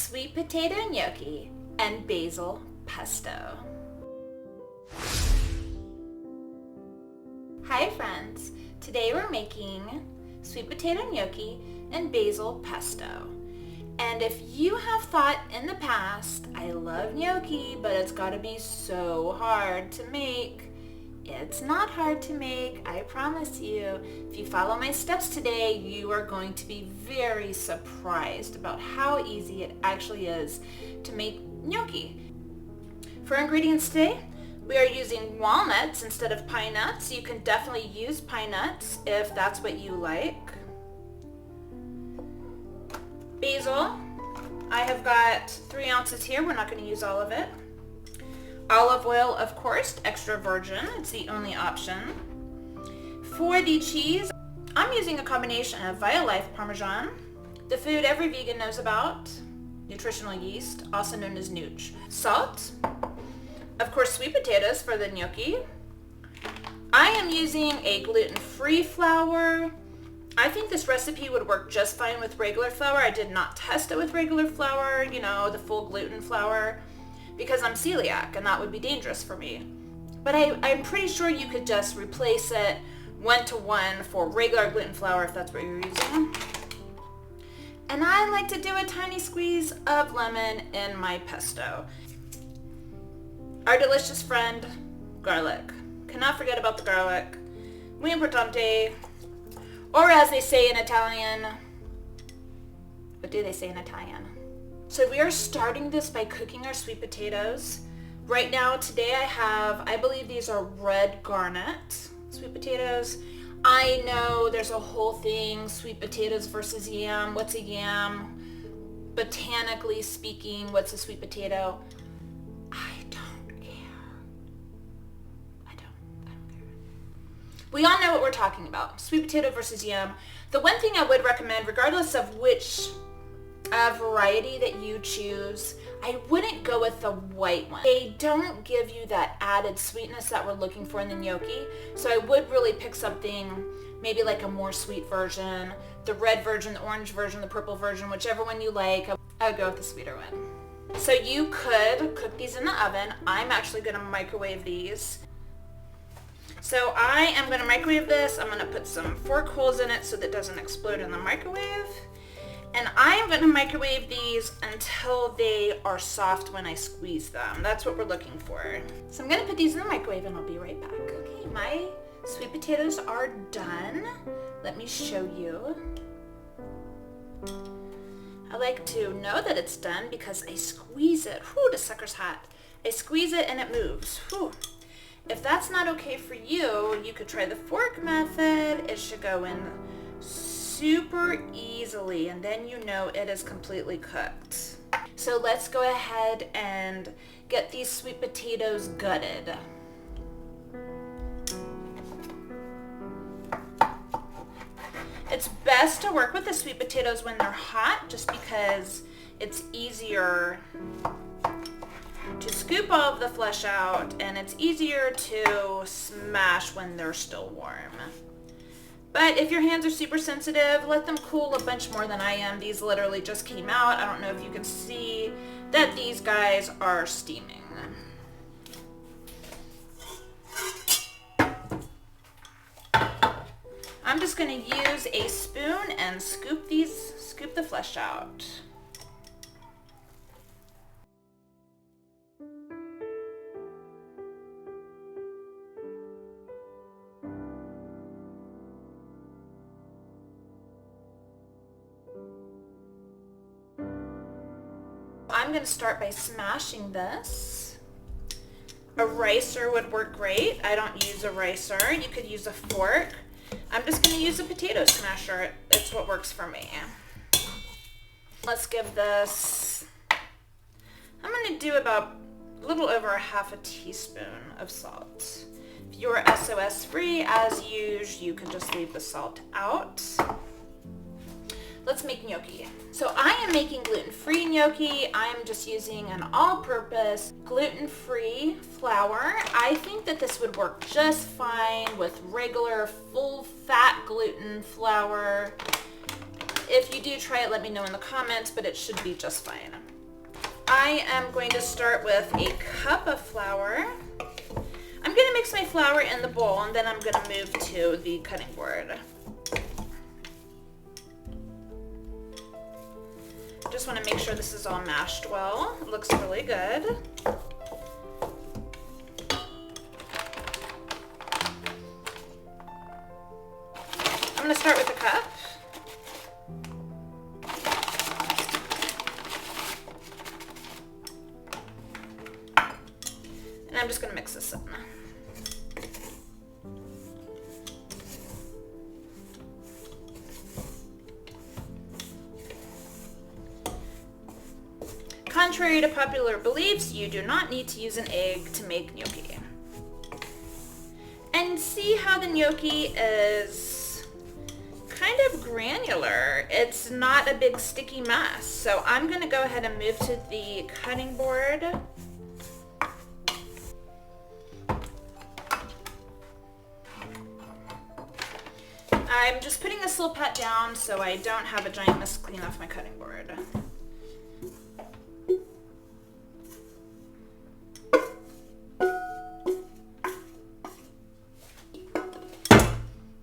sweet potato gnocchi and basil pesto. Hi friends, today we're making sweet potato gnocchi and basil pesto. And if you have thought in the past, I love gnocchi, but it's got to be so hard to make, it's not hard to make, I promise you. If you follow my steps today, you are going to be very surprised about how easy it actually is to make gnocchi. For ingredients today, we are using walnuts instead of pine nuts. You can definitely use pine nuts if that's what you like. Basil, I have got 3 ounces here. We're not going to use all of it. Olive oil, of course, extra virgin. It's the only option. For the cheese, I'm using a combination of Violife Parmesan, the food every vegan knows about, nutritional yeast, also known as nooch. Salt, of course, sweet potatoes for the gnocchi. I am using a gluten-free flour. I think this recipe would work just fine with regular flour. I did not test it with regular flour, you know, the full gluten flour, because I'm celiac and that would be dangerous for me. But I'm pretty sure you could just replace it 1-to-1 for regular gluten flour if that's what you're using. And I like to do a tiny squeeze of lemon in my pesto. Our delicious friend, garlic. Cannot forget about the garlic. Muy importante. Or as they say in Italian, what do they say in Italian? So we are starting this by cooking our sweet potatoes. Right now, today I believe these are red garnet sweet potatoes. I know there's a whole thing, sweet potatoes versus yam. What's a yam? Botanically speaking, what's a sweet potato? I don't care. I don't care. We all know what we're talking about. Sweet potato versus yam. The one thing I would recommend, regardless of which variety that you choose, I wouldn't go with the white one. They don't give you that added sweetness that we're looking for in the gnocchi. So I would really pick something maybe like a more sweet version, the red version, the orange version, the purple version, whichever one you like. I would go with the sweeter one. So you could cook these in the oven. I'm actually going to microwave these. So I am going to microwave this. I'm going to put some fork holes in it so that it doesn't explode in the microwave. And I am going to microwave these until they are soft when I squeeze them. That's what we're looking for. So I'm going to put these in the microwave and I'll be right back. Okay, my sweet potatoes are done. Let me show you. I like to know that it's done because I squeeze it. Whew, the sucker's hot. I squeeze it and it moves. Whew. If that's not okay for you, you could try the fork method. It should go in super easily, and then you know it is completely cooked. So let's go ahead and get these sweet potatoes gutted. It's best to work with the sweet potatoes when they're hot, just because it's easier to scoop all of the flesh out, and it's easier to smash when they're still warm. But if your hands are super sensitive, let them cool a bunch more than I am. These literally just came out. I don't know if you can see that these guys are steaming. I'm just going to use a spoon and scoop the flesh out. I'm going to start by smashing this. A ricer would work great. I don't use a ricer. You could use a fork. I'm just going to use a potato smasher. It's what works for me. Let's give this, I'm going to do about a little over a half a teaspoon of salt. If you're SOS free, as usual, you can just leave the salt out. Let's make gnocchi. So I am making gluten-free gnocchi. I'm just using an all-purpose gluten-free flour. I think that this would work just fine with regular full-fat gluten flour. If you do try it, let me know in the comments, but it should be just fine. I am going to start with a cup of flour. I'm going to mix my flour in the bowl and then I'm going to move to the cutting board. Just want to make sure this is all mashed well. It looks really good. I'm going to start with a cup. And I'm just going to mix this in. Contrary to popular beliefs, you do not need to use an egg to make gnocchi. And see how the gnocchi is kind of granular. It's not a big sticky mess. So I'm going to go ahead and move to the cutting board. I'm just putting this little pat down so I don't have a giant mess clean off my cutting board.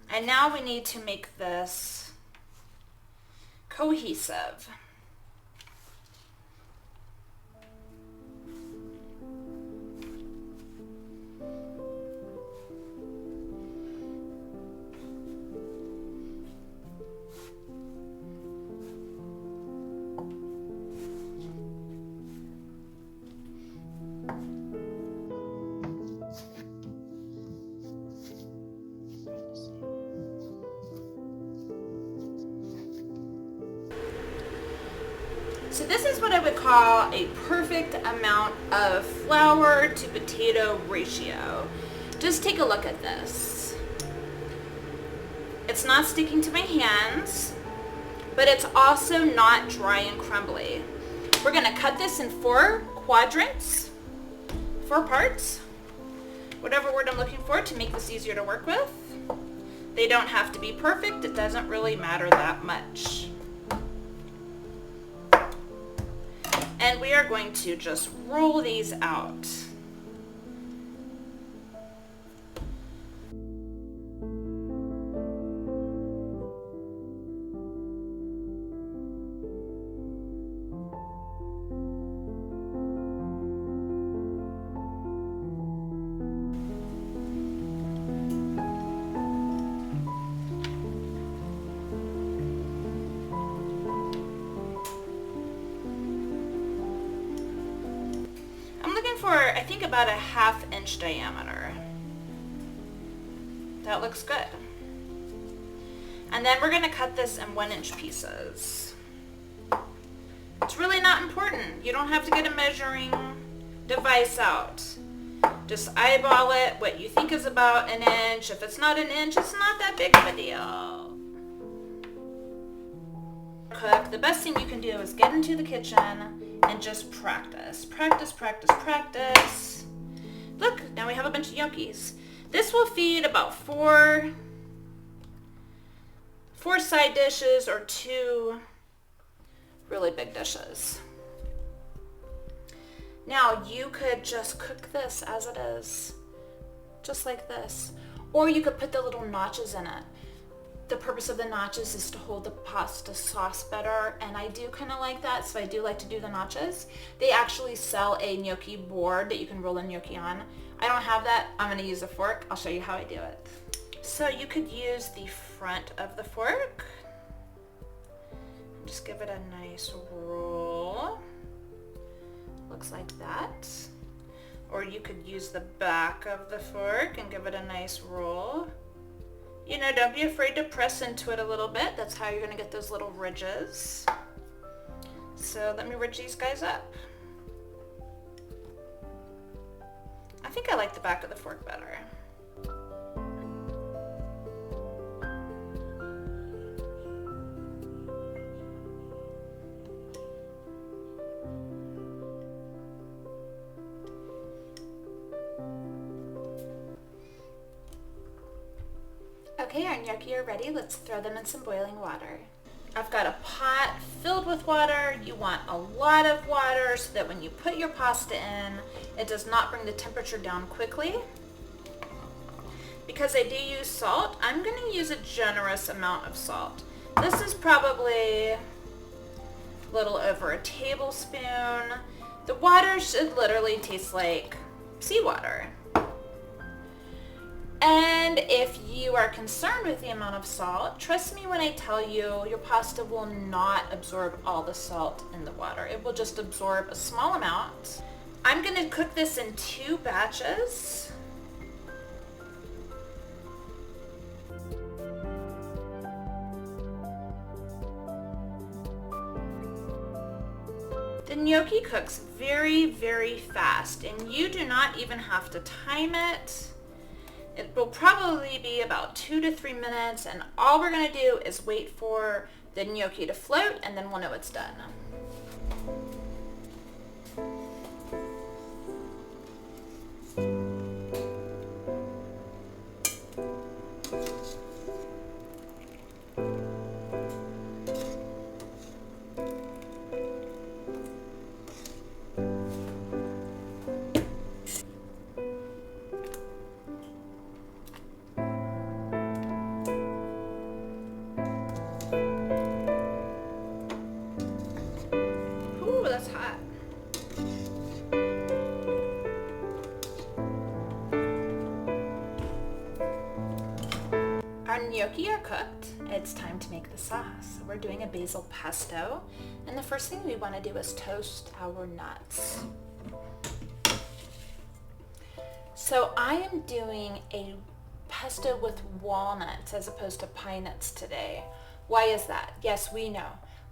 And now we need to make this cohesive. So this is what I would call a perfect amount of flour to potato ratio. Just take a look at this. It's not sticking to my hands, but it's also not dry and crumbly. We're going to cut this in 4 quadrants, 4 parts, whatever word I'm looking for to make this easier to work with. They don't have to be perfect. It doesn't really matter that much. And we are going to just roll these out. For I think about a 1/2 inch diameter. That looks good. And then we're going to cut this in 1-inch pieces. It's really not important. You don't have to get a measuring device out. Just eyeball it, what you think is about 1 inch. If it's not 1 inch, it's not that big of a deal. Cook, the best thing you can do is get into the kitchen and just practice. Practice, practice, practice. Look, now we have a bunch of gnocchis. This will feed about 4 side dishes or 2 really big dishes. Now you could just cook this as it is, just like this. Or you could put the little notches in it. The purpose of the notches is to hold the pasta sauce better, and I do kind of like that, so I do like to do the notches. They actually sell a gnocchi board that you can roll a gnocchi on. I don't have that. I'm going to use a fork. I'll show you how I do it. So you could use the front of the fork. Just give it a nice roll. Looks like that. Or you could use the back of the fork and give it a nice roll. You know, don't be afraid to press into it a little bit. That's how you're going to get those little ridges. So let me ridge these guys up. I think I like the back of the fork better. Okay, our gnocchi are ready. Let's throw them in some boiling water. I've got a pot filled with water. You want a lot of water so that when you put your pasta in, it does not bring the temperature down quickly. Because I do use salt, I'm going to use a generous amount of salt. This is probably a little over a tablespoon. The water should literally taste like seawater. And if you are concerned with the amount of salt, trust me when I tell you, your pasta will not absorb all the salt in the water. It will just absorb a small amount. I'm going to cook this in 2 batches. The gnocchi cooks very, very fast, and you do not even have to time it. It will probably be about 2 to 3 minutes, and all we're going to do is wait for the gnocchi to float, and then we'll know it's done. Ooh, that's hot. Our gnocchi are cooked. It's time to make the sauce. We're doing a basil pesto, and the first thing we want to do is toast our nuts. So I am doing a pesto with walnuts as opposed to pine nuts today. Why is that? Yes, we know.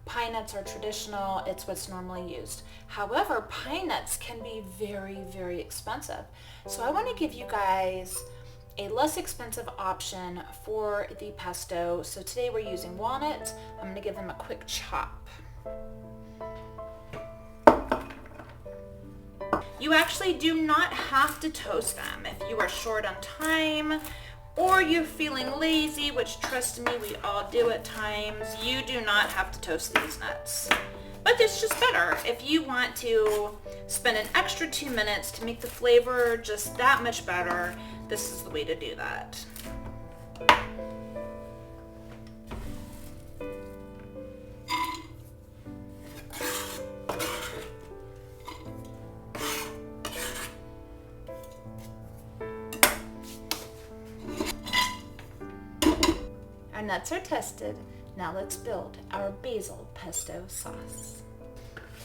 Pine nuts are traditional. It's what's normally used. However, pine nuts can be very, very expensive. So I want to give you guys a less expensive option for the pesto. So today we're using walnuts. I'm going to give them a quick chop. You actually do not have to toast them if you are short on time or you're feeling lazy, which trust me, we all do at times. You do not have to toast these nuts. But it's just better if you want to spend an extra 2 minutes to make the flavor just that much better. This is the way to do that. Our nuts are tested. Now let's build our basil pesto sauce.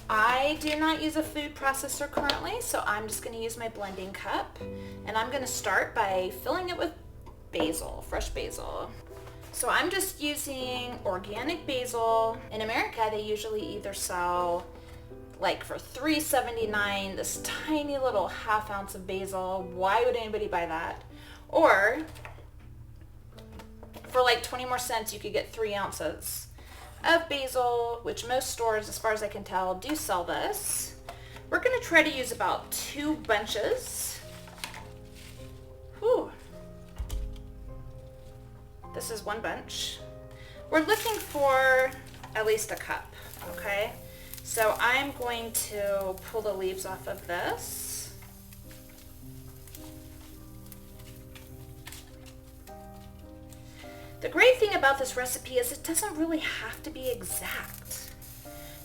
I do not use a food processor currently, so I'm just going to use my blending cup. And I'm going to start by filling it with basil, fresh basil. So I'm just using organic basil. In America, they usually either sell like for $3.79 this tiny little ½ ounce of basil. Why would anybody buy that? Or for like 20 more cents, you could get 3 ounces of basil, which most stores, as far as I can tell, do sell this. We're going to try to use about 2 bunches. Whew. This is 1 bunch. We're looking for at least a cup, okay? So I'm going to pull the leaves off of this. The great thing about this recipe is it doesn't really have to be exact.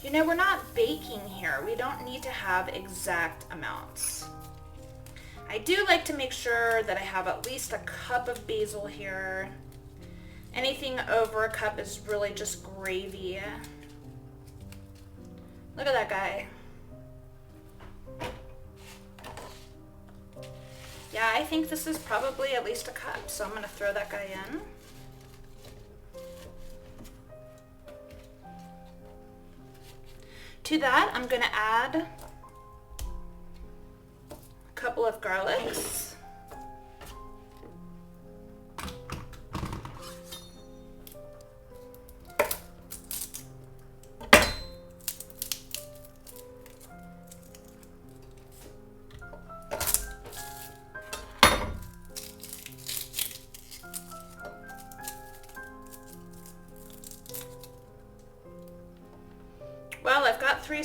You know, we're not baking here. We don't need to have exact amounts. I do like to make sure that I have at least a cup of basil here. Anything over a cup is really just gravy. Look at that guy. Yeah, I think this is probably at least a cup, so I'm going to throw that guy in. To that, I'm going to add a couple of garlics.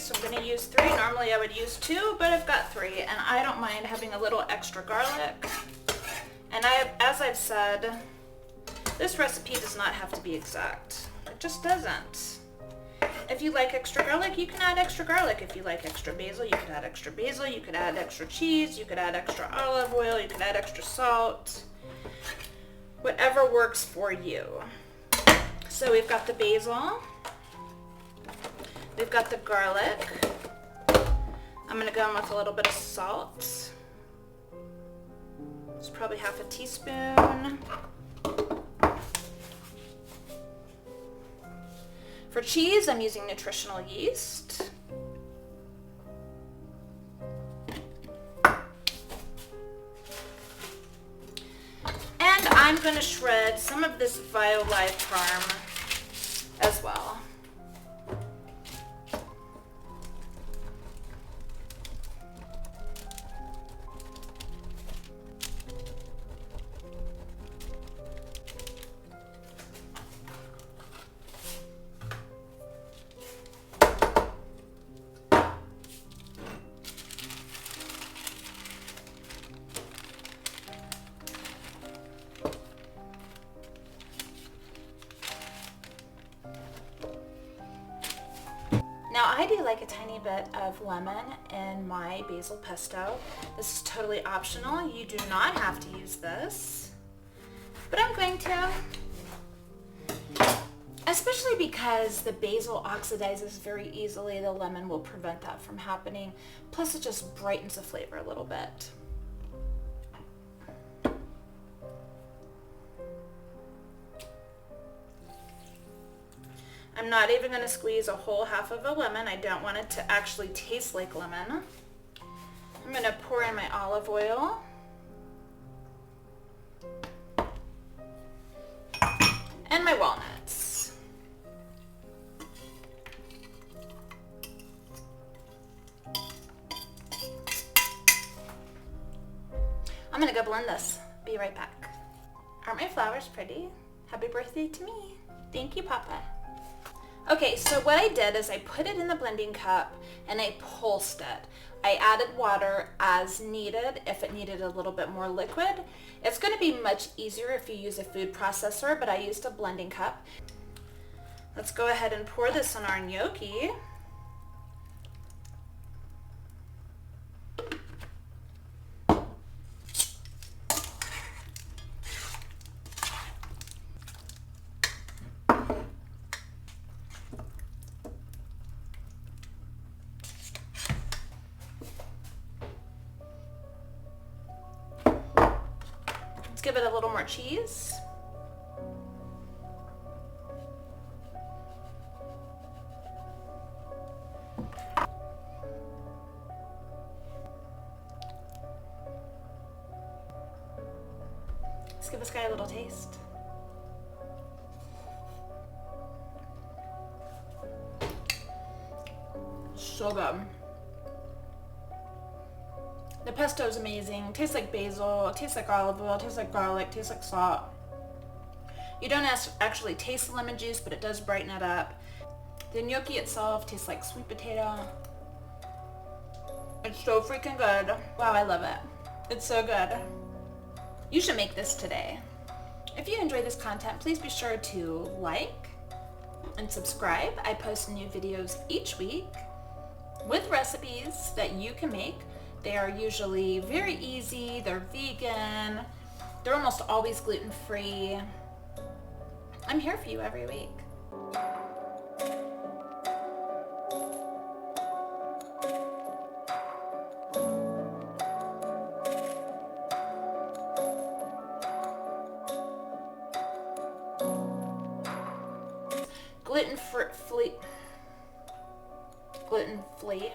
So I'm going to use 3. Normally I would use 2, but I've got 3, and I don't mind having a little extra garlic. And as I've said, this recipe does not have to be exact. It just doesn't. If you like extra garlic, you can add extra garlic. If you like extra basil, you could add extra basil. You could add extra cheese. You could add extra olive oil. You could add extra salt. Whatever works for you. So we've got the basil. We've got the garlic. I'm going to go in with a little bit of salt. It's probably half a teaspoon. For cheese, I'm using nutritional yeast. And I'm going to shred some of this Violive Parm as well. Now I do like a tiny bit of lemon in my basil pesto. This is totally optional. You do not have to use this, but I'm going to. Especially because the basil oxidizes very easily, the lemon will prevent that from happening. Plus it just brightens the flavor a little bit. I'm not even going to squeeze a whole half of a lemon. I don't want it to actually taste like lemon. I'm going to pour in my olive oil. And my walnuts. I'm going to go blend this. Be right back. Aren't my flowers pretty? Happy birthday to me. Thank you, Papa. Okay, so what I did is I put it in the blending cup and I pulsed it. I added water as needed if it needed a little bit more liquid. It's going to be much easier if you use a food processor, but I used a blending cup. Let's go ahead and pour this on our gnocchi. Let's give it a little more cheese. Let's give this guy a little taste. So good. The pesto is amazing. Tastes like basil, tastes like olive oil, tastes like garlic, tastes like salt. You don't actually taste the lemon juice, but it does brighten it up. The gnocchi itself tastes like sweet potato. It's so freaking good. Wow, I love it. It's so good. You should make this today. If you enjoy this content, please be sure to like and subscribe. I post new videos each week with recipes that you can make. They are usually very easy, they're vegan, they're almost always gluten-free. I'm here for you every week. Gluten-free.